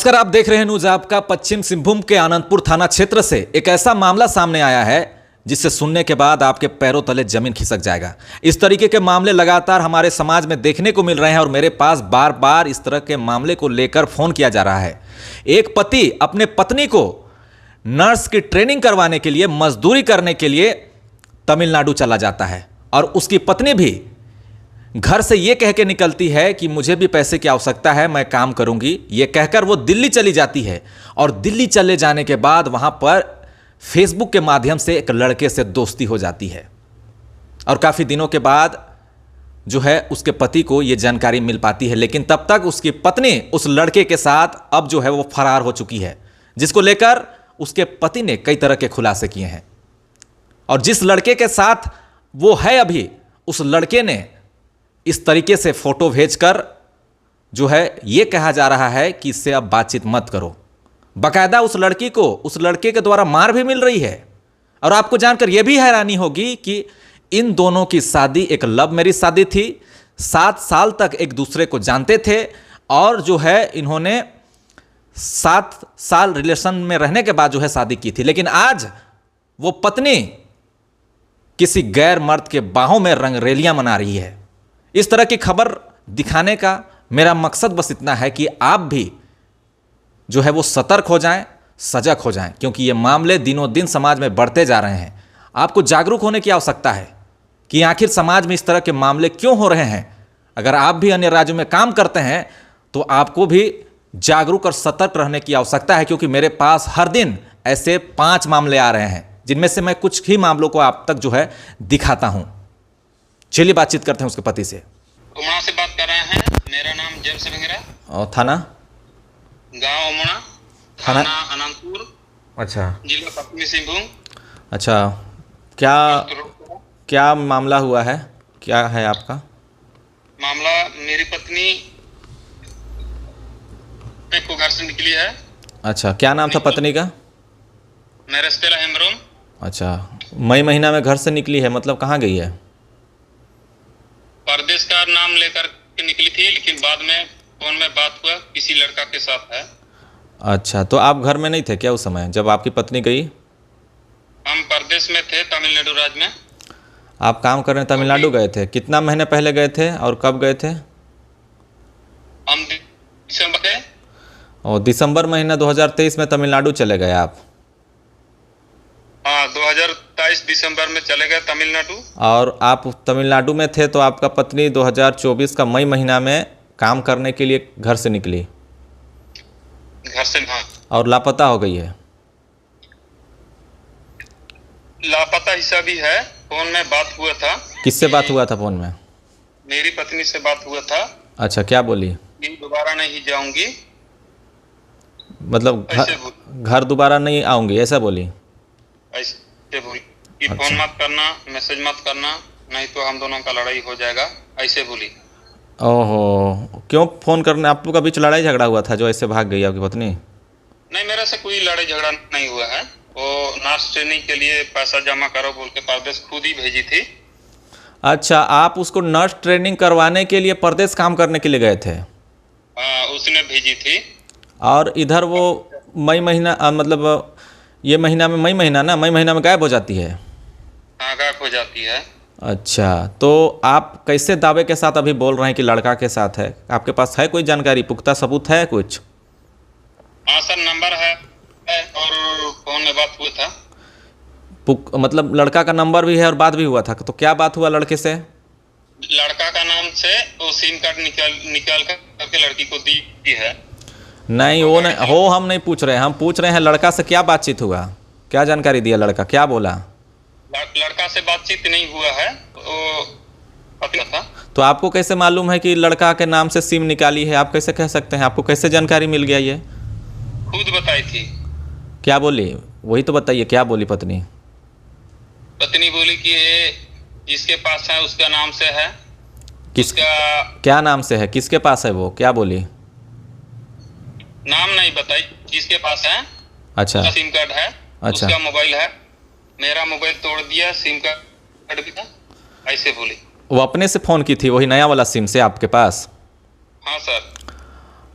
नमस्कार, आप देख रहे हैं न्यूज आपका। पश्चिम सिंहभूम के आनंदपुर थाना क्षेत्र से एक ऐसा मामला सामने आया है जिसे सुनने के बाद आपके पैरों तले जमीन खिसक जाएगा। इस तरीके के मामले लगातार हमारे समाज में देखने को मिल रहे हैं और मेरे पास बार बार इस तरह के मामले को लेकर फोन किया जा रहा है। एक पति अपने पत्नी को नर्स की ट्रेनिंग करवाने के लिए, मजदूरी करने के लिए तमिलनाडु चला जाता है और उसकी पत्नी भी घर से ये कह के निकलती है कि मुझे भी पैसे की आवश्यकता है, मैं काम करूंगी। ये कहकर वो दिल्ली चली जाती है और दिल्ली चले जाने के बाद वहां पर फेसबुक के माध्यम से एक लड़के से दोस्ती हो जाती है और काफ़ी दिनों के बाद जो है उसके पति को ये जानकारी मिल पाती है। लेकिन तब तक उसकी पत्नी उस लड़के के साथ अब जो है वो फरार हो चुकी है, जिसको लेकर उसके पति ने कई तरह के खुलासे किए हैं। और जिस लड़के के साथ वो है अभी, उस लड़के ने इस तरीके से फोटो भेजकर जो है ये कहा जा रहा है कि इससे अब बातचीत मत करो। बाकायदा उस लड़की को उस लड़के के द्वारा मार भी मिल रही है। और आपको जानकर यह भी हैरानी होगी कि इन दोनों की शादी एक लव मैरिज शादी थी। 7 साल तक एक दूसरे को जानते थे और जो है इन्होंने 7 साल रिलेशन में रहने के बाद जो है शादी की थी। लेकिन आज वो पत्नी किसी गैर मर्द के बाहों में रंगरेलियां मना रही है। इस तरह की खबर दिखाने का मेरा मकसद बस इतना है कि आप भी जो है वो सतर्क हो जाएं, सजग हो जाएं, क्योंकि ये मामले दिनों दिन समाज में बढ़ते जा रहे हैं। आपको जागरूक होने की आवश्यकता है कि आखिर समाज में इस तरह के मामले क्यों हो रहे हैं। अगर आप भी अन्य राज्यों में काम करते हैं तो आपको भी जागरूक और सतर्क रहने की आवश्यकता है, क्योंकि मेरे पास हर दिन ऐसे 5 मामले आ रहे हैं, जिनमें से मैं कुछ ही मामलों को आप तक जो है दिखाता हूं। चलिए बातचीत करते हैं उसके पति से। उमड़ा से बात कर रहे हैं। मेरा नाम जेम्स भेंगरा। और थाना? गांव उमड़ा, थाना अनंतपुर, अच्छा, जिला पश्चिमी सिंहभूम। अच्छा, क्या मामला हुआ है, क्या है आपका मामला? मेरी पत्नी को घर से निकली है। अच्छा, क्या नाम था पत्नी का? मेरेस्टेला हेम्ब्रोम। अच्छा, मई महीना में घर से निकली है, मतलब कहाँ गई है? परदेश का नाम लेकर के निकली थी, लेकिन बाद में फोन में बात हुआ, किसी लड़का के साथ है। अच्छा, तो आप घर में नहीं थे क्या उस समय जब आपकी पत्नी गई? हम परदेश में थे, तमिलनाडु राज्य में। आप काम करने तमिलनाडु गए थे? कितना महीने पहले गए थे और कब गए थे? हम दिसंबर थे। और दिसंबर महीना 2023 में तमिलनाडु चले गए आप? हाँ, 2023 दिसंबर में चले गए तमिलनाडु। और आप तमिलनाडु में थे तो आपका पत्नी 2024 का मई महीना में काम करने के लिए घर से निकली? घर से, हाँ। और लापता हो गई है? लापता हिस्सा भी है। फोन में बात हुआ था। किससे बात हुआ था फोन में? मेरी पत्नी से बात हुआ था। अच्छा, क्या बोली? दोबारा नहीं जाऊंगी, मतलब घर दोबारा नहीं आऊंगी, ऐसा बोली? ऐसे बोली कि अच्छा। फोन मत करना, मैसेज मत करना, नहीं तो हम दोनों का लड़ाई हो जाएगा, ऐसे बोली। ओहो, क्यों फोन करने? आप लोग का बीच लड़ाई झगड़ा हुआ था जो ऐसे भाग गई आपकी पत्नी? नहीं, मेरे से कोई लड़ाई झगड़ा नहीं हुआ है। वो नर्स ट्रेनिंग के लिए पैसा जमा करो बोल के परदेश खुद ही भेजी थी। अच्छा, आप उसको नर्स ट्रेनिंग करवाने के लिए परदेश काम करने के लिए गए थे? हाँ, उसने भेजी थी। और इधर वो मई महीना मतलब ये महीना में, मई महीना ना, मई महीना में गायब हो जाती है? हाँ, गायब हो जाती है। अच्छा, तो आप कैसे दावे के साथ अभी बोल रहे हैं कि लड़का के साथ है? आपके पास है कोई जानकारी, पुख्ता सबूत है कुछ? हाँ सर, नंबर है और फोन में बात हुआ था। मतलब लड़का का नंबर भी है और बात भी हुआ था, तो क्या बात हुआ लड़के से? लड़का का नाम से वो सिम कार्ड निकाल करके लड़की को दी है। नहीं, वो नहीं हो, हम नहीं पूछ रहे हैं, हम पूछ रहे हैं लड़का से क्या बातचीत हुआ, क्या जानकारी दिया लड़का, क्या बोला? लड़का से बातचीत नहीं हुआ है, वो पता था। तो आपको कैसे मालूम है कि लड़का के नाम से सिम निकाली है? आप कैसे कह सकते हैं? आपको कैसे जानकारी मिल गया? ये खुद बताई थी। क्या बोली? वही तो बताइए, क्या बोली पत्नी? पत्नी बोली कि ये जिसके पास है उसका नाम से है। किसका? क्या नाम से है, किसके पास है वो, क्या बोली? नाम नहीं बताई, जिसके पास है। अच्छा, सिम कार्ड है। अच्छा, उसका मोबाइल है, मेरा मोबाइल तोड़ दिया, सिम कार्ड भी था, ऐसे बोली। वो अपने से फ़ोन की थी, वही नया वाला सिम से आपके पास? हाँ सर।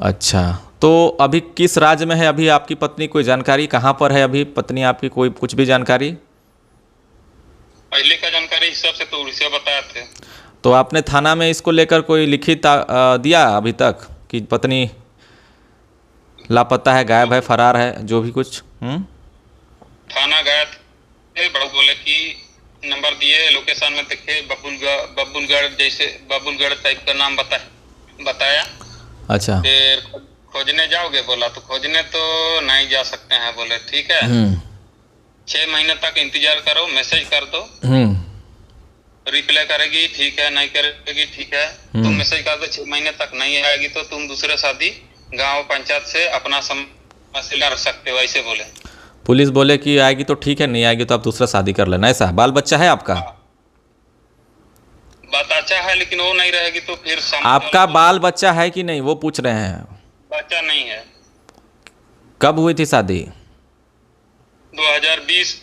अच्छा, तो अभी किस राज्य में है अभी आपकी पत्नी? कोई जानकारी कहाँ पर है अभी पत्नी आपकी? कोई कुछ भी जानकारी? पहले का जानकारी हिसाब से तो उड़ीसा बताए थे। तो आपने थाना में इसको लेकर कोई लिखित दिया अभी तक कि पत्नी लापता है, गायब है, फरार है, जो भी कुछ? थाना गए थे, बड़ो बोले कि नंबर दिए, लोकेशन में देखे, बबुलगढ़ जैसे बबुलगढ़ टाइप का नाम बताया। अच्छा। फिर खोजने जाओगे बोला, तो खोजने तो नहीं जा सकते हैं। बोले ठीक है, 6 महीने तक इंतजार करो, मैसेज कर दो, रिप्लाई करेगी ठीक है, नहीं करेगी ठीक है। तुम मैसेज कर दो, 6 महीने तक नहीं आएगी तो तुम दूसरे शादी गांव पंचायत से अपना समस्या कर सकते हो, ऐसे बोले। पुलिस बोले कि आएगी तो ठीक है, नहीं आएगी तो आप दूसरा शादी कर लेना, ऐसा? बाल बच्चा है आपका? बच्चा है, लेकिन वो नहीं रहेगी तो फिर आपका बाल बच्चा है कि नहीं, वो पूछ रहे हैं। बच्चा नहीं है। कब हुई थी शादी? 2020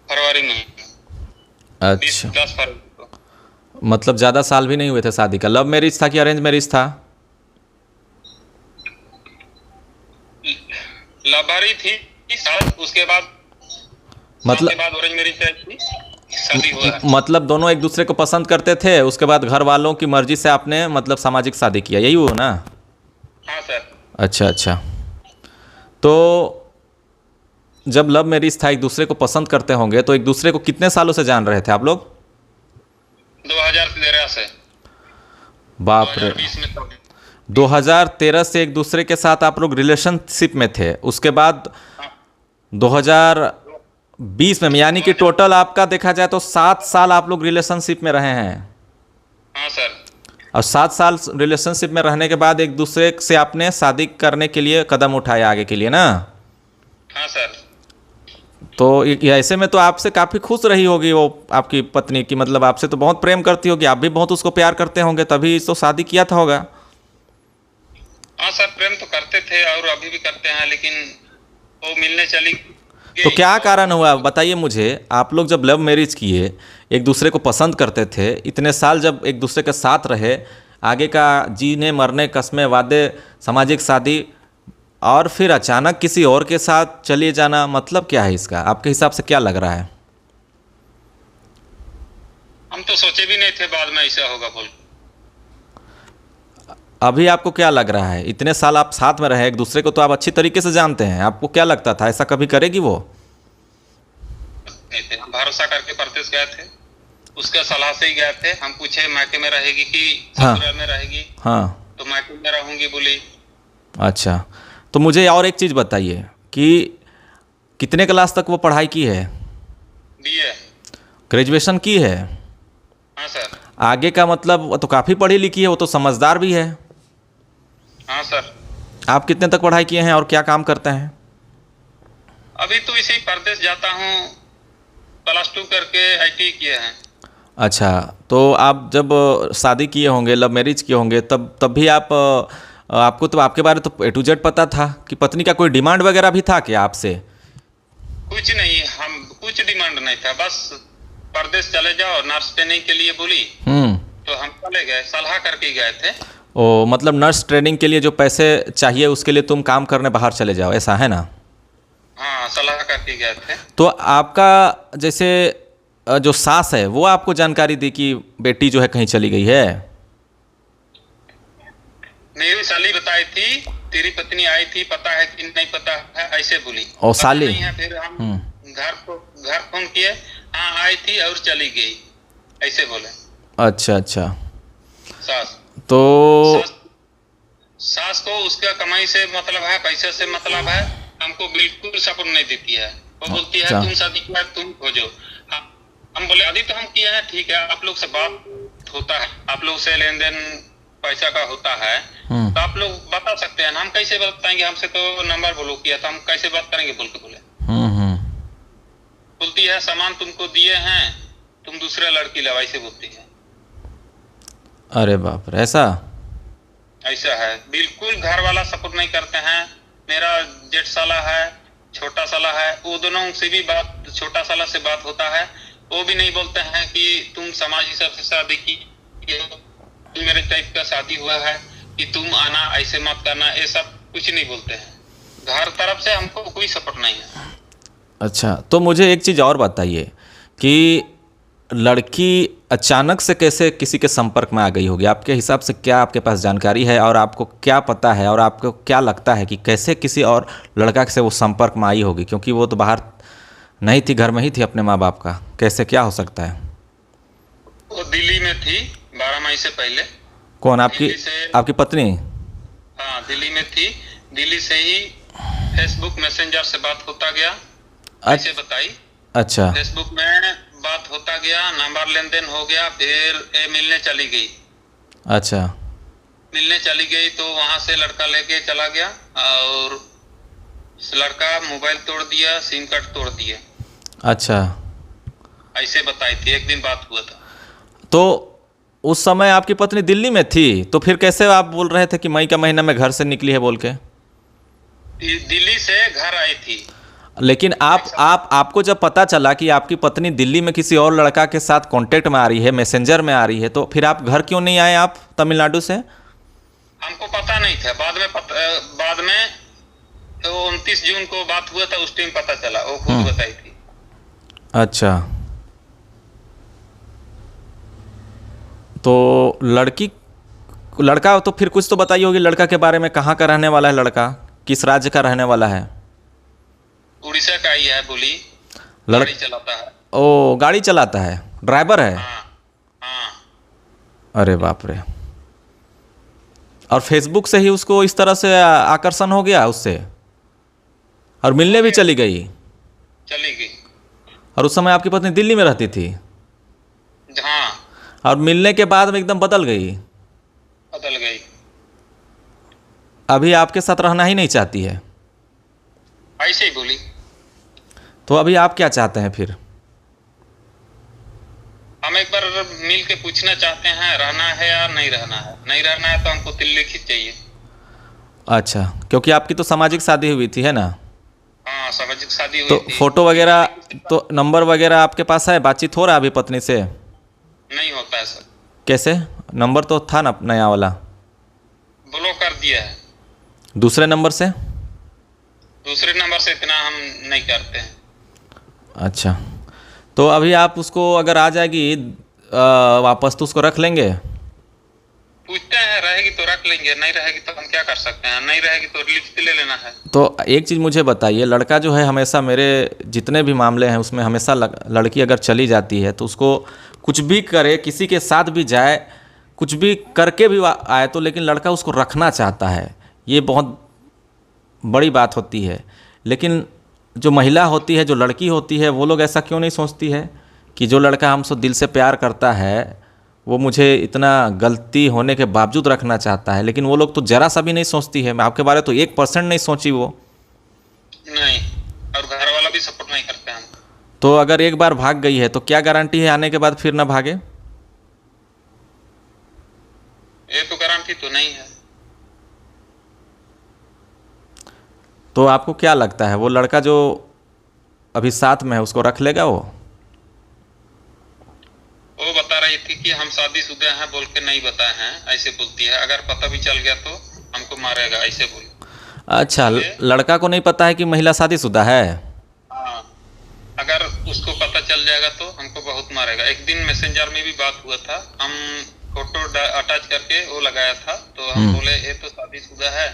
फरवरी में। अच्छा, 10 फरवरी को। मतलब ज़्यादा साल भी नहीं हुए थे शादी का। लव मैरिज था कि अरेंज मैरिज था? लबारी थी शायद, उसके बाद अरेंज मैरिज थी, शादी हुआ है। मतलब दोनों एक दूसरे को पसंद करते थे, उसके बाद घर वालों की मर्जी से आपने मतलब सामाजिक शादी किया, यही हुआ ना? हाँ सर। अच्छा अच्छा। तो जब लव मैरिज था, एक दूसरे को पसंद करते होंगे, तो एक दूसरे को कितने सालों से जान रहे थे आप लोग? 2013 से। बाप रे। 2020 में तो 2013 से एक दूसरे के साथ आप लोग रिलेशनशिप में थे, उसके बाद 2020 में, यानी कि टोटल आपका देखा जाए तो 7 साल आप लोग रिलेशनशिप में रहे हैं। हाँ सर। और 7 साल रिलेशनशिप में रहने के बाद एक दूसरे से आपने शादी करने के लिए कदम उठाया आगे के लिए ना? हाँ सर। तो ऐसे में तो आपसे काफ़ी खुश रही होगी वो आपकी पत्नी की, मतलब आपसे तो बहुत प्रेम करती होगी, आप भी बहुत उसको प्यार करते होंगे, तभी तो शादी किया था होगा। हाँ सर, प्रेम तो करते थे और अभी भी करते हैं, लेकिन वो मिलने चली गई। तो क्या कारण हुआ बताइए मुझे? आप लोग जब लव मैरिज किए, एक दूसरे को पसंद करते थे, इतने साल जब एक दूसरे के साथ रहे, आगे का जीने मरने कस्में वादे, सामाजिक शादी, और फिर अचानक किसी और के साथ चलिए जाना, मतलब क्या है इसका? आपके हिसाब से क्या लग रहा है? हम तो सोचे भी नहीं थे बाद में ऐसा होगा बोल। अभी आपको क्या लग रहा है? इतने साल आप साथ में रहे, एक दूसरे को तो आप अच्छी तरीके से जानते हैं, आपको क्या लगता था ऐसा कभी करेगी वो? नहीं थे, भरोसा करके परदेश गए थे, उसके सलाह से ही गए थे। हम पूछे मायके में रहेगी कि ससुराल में रहेगी? हाँ। तो मायके में रहूंगी बोली। अच्छा, तो मुझे और एक चीज़ बताइए कि कितने क्लास तक वो पढ़ाई की है? BA। ग्रेजुएशन की है? हाँ सर। आगे का मतलब वो तो काफ़ी पढ़ी लिखी है, वो तो समझदार भी है। हाँ सर। आप कितने तक पढ़ाई किए हैं और क्या काम करते हैं? अभी तो इसे ही परदेश जाता हूँ, +2 करके IT किए हैं। अच्छा, तो आप जब शादी किए होंगे, लव मैरिज किए होंगे, तब भी आपको तो आपके बारे तो A to Z पता था कि पत्नी का कोई डिमांड वगैरह भी था क्या आपसे? कुछ नहीं, हम कुछ डिमांड नहीं था, बस परदेश चले जाओ नर्स ट्रेनिंग के लिए बोली, तो हम चले गए, सलाह करके गए थे। ओ, मतलब नर्स ट्रेनिंग के लिए जो पैसे चाहिए उसके लिए तुम काम करने बाहर चले जाओ, ऐसा है ना? हाँ, सलाह करके गए थे। तो आपका जैसे जो सास है वो आपको जानकारी दी कि बेटी जो है कहीं चली गई है? मेरी साली बताई थी, तेरी पत्नी आई थी, पता है कि नहीं पता है, ऐसे बोली। और साली? नहीं है, फिर हम घर फोन किए, हाँ आई थी और चली गई, ऐसे बोले। अच्छा अच्छा। सास तो सास को उसका कमाई से मतलब है, पैसे से मतलब है, हमको बिल्कुल सपोर्ट नहीं देती है। वो बोलती है तुम शादी किया तुम खोजो। हम बोले अभी तो हम किए हैं, ठीक है, आप लोग से बात होता है, आप लोग से लेन देन पैसा का होता है, तो आप लोग बता सकते हैं ना, हम कैसे बताएंगे? हमसे तो नंबर ब्लॉक किया था, हम कैसे बात करेंगे बोल के बोले। बोलती है सामान तुमको दिए हैं, तुम दूसरा लड़की लाओ, ऐसे बोलती है। अरे बाप रे, ऐसा है, बिल्कुल घर वाला सपोर्ट नहीं करते हैं। मेरा जेठ साला है, छोटा साला है, वो दोनों से भी बात, छोटा साला से बात होता है, वो भी नहीं बोलते हैं कि तुम समाज हिसाब से शादी की, मेरे टाइप का शादी हुआ है, कि तुम आना, ऐसे मत करना, ये सब कुछ नहीं बोलते हैं। घर तरफ से हमको कोई सपोर्ट नहीं है। अच्छा, तो मुझे एक चीज़ और बताइए कि लड़की अचानक से कैसे किसी के संपर्क में आ गई होगी? आपके हिसाब से क्या आपके पास जानकारी है और आपको क्या पता है और आपको क्या लगता है कि कैसे किसी और लड़का से वो संपर्क में आई होगी? क्योंकि वो तो बाहर नहीं थी, घर में ही थी अपने माँ बाप का। कैसे, क्या हो सकता है? वो दिल्ली में थी 12 मई से पहले। कौन, आपकी दिल्ली से, आपकी पत्नी? हाँ दिल्ली में थी। दिल्ली से ही फेसबुक मैसेंजर से बात होता गया, ऐसे बताई। अच्छा फेसबुक में बात होता गया, नंबर लेन देन हो गया, फिर ये मिलने चली गई। अच्छा मिलने चली गई तो वहां से लड़का लेके चला गया और लड़का मोबाइल तोड़ दिया, सिम कार्ड तोड़ दिया। अच्छा, ऐसे बताई थी, एक दिन बात हुआ था। तो उस समय आपकी पत्नी दिल्ली में थी, तो फिर कैसे आप बोल रहे थे कि मई का महीना में घर से निकली है बोल के? दिल्ली से घर आई थी। लेकिन आपको जब पता चला कि आपकी पत्नी दिल्ली में किसी और लड़का के साथ कांटेक्ट में आ रही है, मैसेंजर में आ रही है, तो फिर आप घर क्यों नहीं आए आप तमिलनाडु से? हमको पता नहीं था, बाद में तो 29 जून को बात हुआ था, उस टाइम पता चला, वो खुद बताई थी। अच्छा, तो लड़का तो फिर कुछ तो बताइए होगी लड़का के बारे में। कहाँ का रहने वाला है लड़का, किस राज्य का रहने वाला है? उड़ीसा का ही है, बोली। गाड़ी चलाता है। ओ, गाड़ी चलाता है, ड्राइवर है? हाँ हाँ। अरे बाप रे। और फेसबुक से ही उसको इस तरह से आकर्षण हो गया उससे, और मिलने भी चली गई? चली गई। और उस समय आपकी पत्नी दिल्ली में रहती थी? हाँ। और मिलने के बाद में एकदम बदल गई? बदल गई। अभी आपके साथ रहना ही नहीं चाहती है? ऐसे ही बोली। तो अभी आप क्या चाहते हैं फिर? हम एक बार मिल के पूछना चाहते हैं, रहना है या नहीं रहना है। नहीं रहना है तो हमको तिल्लिखित चाहिए। अच्छा, क्योंकि आपकी तो सामाजिक शादी हुई थी, है ना? हाँ, सामाजिक शादी हुई तो थी। फोटो वगैरह, तो नंबर वगैरह आपके पास है? बातचीत हो रहा है अभी पत्नी से? नहीं होता है सर। कैसे? नंबर तो था ना नया वाला? ब्लॉक कर दिया है। दूसरे नंबर से? दूसरे नंबर से इतना हम नहीं करते हैं। अच्छा, तो अभी आप उसको अगर आ जाएगी वापस तो उसको रख लेंगे? पूछते हैं, रहेगी तो रख लेंगे, नहीं रहेगी तो हम क्या कर सकते हैं। नहीं रहेगी तो लिस्ट ले लेना है। तो एक चीज़ मुझे बताइए, लड़का जो है हमेशा, मेरे जितने भी मामले हैं उसमें हमेशा लड़की अगर चली जाती है तो उसको कुछ भी करे, किसी के साथ भी जाए, कुछ भी करके भी आए तो, लेकिन लड़का उसको रखना चाहता है। ये बहुत बड़ी बात होती है। लेकिन जो महिला होती है, जो लड़की होती है, वो लोग ऐसा क्यों नहीं सोचती है कि जो लड़का हमसे दिल से प्यार करता है वो मुझे इतना गलती होने के बावजूद रखना चाहता है? लेकिन वो लोग तो जरा सा भी नहीं सोचती है। मैं आपके बारे तो 1% नहीं सोची वो। नहीं, और घर वाला भी सपोर्ट नहीं करते हैं। तो अगर एक बार भाग गई है तो क्या गारंटी है आने के बाद फिर ना भागे? ये तो गारंटी तो नहीं है। तो आपको क्या लगता है वो लड़का जो अभी साथ में है उसको रख लेगा वो? वो बता रही थी कि हम शादीशुदा हैं बोल के नहीं बताए हैं, ऐसे बोलती है। अगर पता भी चल गया तो हमको मारेगा, ऐसे बोली। अच्छा, लड़का को नहीं पता है कि महिला शादीशुदा है? हाँ, अगर उसको पता चल जाएगा तो हमको बहुत मारेगा। एक दिन मैसेंजर में भी बात हुआ था, हम फोटो अटैच करके वो लगाया था, तो हम बोले ये तो शादीशुदा है,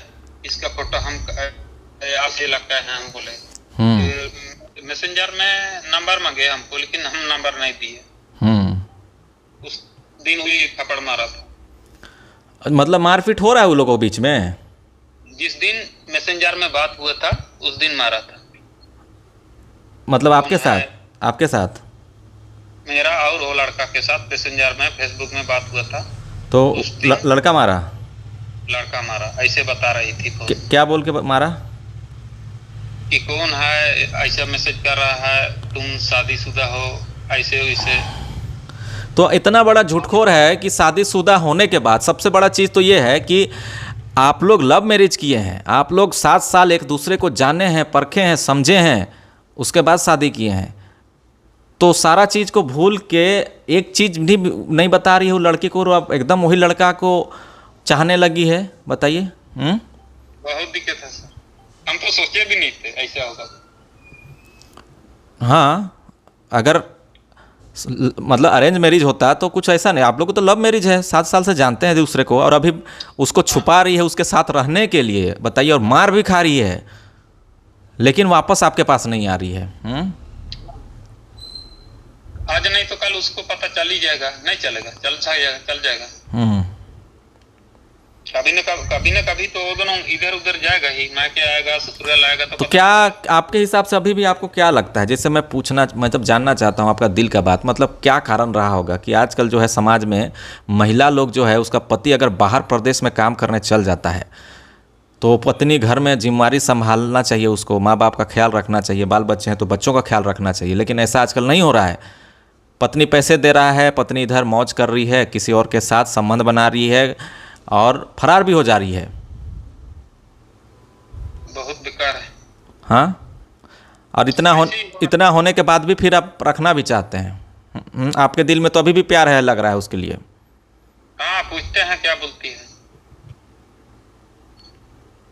इसका फोटो हम आपसे लगता है। हम बोले मैसेंजर में नंबर मांगे हमको, लेकिन हम नंबर नहीं दिए। उस दिन हुई थप्पड़ मारा था। मतलब मारपीट हो रहा है उन लोगों के बीच में? जिस दिन मैसेंजर में बात हुआ था उस दिन मारा था। मतलब आपके साथ? आपके साथ? मेरा और वो लड़का के साथ मैसेंजर में, फेसबुक में बात हुआ था। तो लड़का मारा? लड़का मारा, ऐसे बता रही थी। क्या बोल के मारा? कि कौन है ऐसा मैसेज कर रहा है, तुम शादीशुदा हो, ऐसे वैसे। तो इतना बड़ा झूठखोर है कि शादीशुदा होने के बाद सबसे बड़ा चीज़ तो ये है कि आप लोग लव मैरिज किए हैं, आप लोग 7 साल एक दूसरे को जाने हैं, परखे हैं, समझे हैं, उसके बाद शादी किए हैं। तो सारा चीज़ को भूल के एक चीज़ भी नहीं बता रही हो लड़की को, आप एकदम वही लड़का को चाहने लगी है, बताइए। बहुत दिक्कत है सर, हम तो सोचे भी नहीं थे ऐसा होगा। हाँ, अगर मतलब अरेंज मैरिज होता तो कुछ ऐसा नहीं। आप लोग को तो लव मैरिज है, 7 साल से जानते हैं दूसरे को, और अभी उसको छुपा रही है उसके साथ रहने के लिए, बताइए, और मार भी खा रही है, लेकिन वापस आपके पास नहीं आ रही है। आज नहीं तो कल उसको पता चल ही जाएगा, नहीं चलेगा, चल जाएगा। कभी न कभी तो वो दोनों इधर उधर जाएगा ही, मायके आएगा, ससुराल आएगा, तो क्या आपके हिसाब से अभी भी आपको क्या लगता है, जैसे मैं पूछना मतलब जानना चाहता हूँ आपका दिल का बात, मतलब क्या कारण रहा होगा कि आजकल जो है समाज में महिला लोग जो है उसका पति अगर बाहर प्रदेश में काम करने चल जाता है तो पत्नी घर में जिम्मेदारी संभालना चाहिए, उसको माँ बाप का ख्याल रखना चाहिए, बाल बच्चे हैं तो बच्चों का ख्याल रखना चाहिए, लेकिन ऐसा आजकल नहीं हो रहा है। पत्नी पैसे दे रहा है, पत्नी इधर मौज कर रही है, किसी और के साथ संबंध बना रही है और फरार भी हो जा रही है। बहुत बेकार है। हाँ, और इतना होने के बाद भी फिर आप रखना भी चाहते हैं। आपके दिल में तो अभी भी प्यार है, लग रहा है उसके लिए। हाँ, पूछते हैं क्या बोलती है।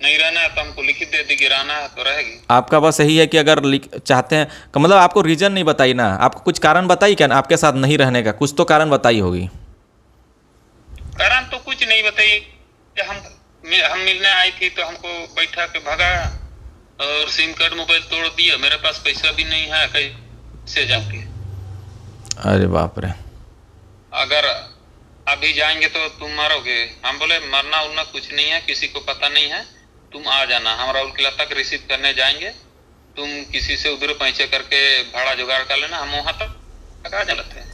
नहीं रहना है तो हमको लिखित दे दी, गिराना है तो रहेगी। आपका बस यही है कि अगर चाहते हैं तो मतलब आपको रीजन नहीं बताई ना, आपको कुछ कारण बताई क्या आपके साथ नहीं रहने का, कुछ तो कारण बताई होगी। कारण तो कुछ नहीं बताई, हम मिलने आई थी तो हमको बैठा के भगा और सिम कार्ड मोबाइल तोड़ दिया, मेरे पास पैसा भी नहीं है, कैसे जाऊंगी। अरे बाप रे। अगर अभी जाएंगे तो तुम मरोगे। हम बोले मरना उरना कुछ नहीं है, किसी को पता नहीं है, तुम आ जाना, हम राहुल किला तक रिसीव करने जाएंगे, तुम किसी से उधर पैसे करके भाड़ा जुगाड़ कर लेना, हम वहां तक आ जाते हैं।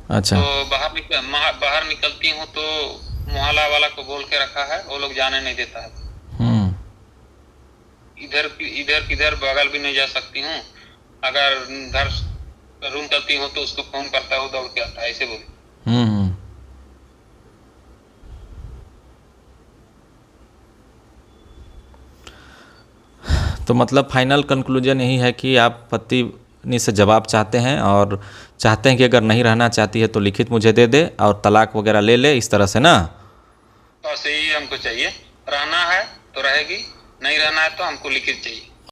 अच्छा। तो बाहर निकलती हूँ तो मोहल्ला वाला को बोल के रखा है, वो लोग जाने नहीं देता है। इधर किधर बगल भी नहीं जा सकती हूँ, अगर घर रूम करती हूँ तो उसको फोन करता हूँ, दौड़ के आता है, ऐसे बोले। तो मतलब फाइनल कंक्लूजन यही है कि आप पत्नी से जवाब चाहते हैं और चाहते हैं कि अगर नहीं रहना चाहती है तो लिखित मुझे दे दे और तलाक वगैरह ले ले, इस तरह से ना। बस यही हमको चाहिए, रहना है तो रहेगी, नहीं रहना है तो हमको लिखित चाहिए।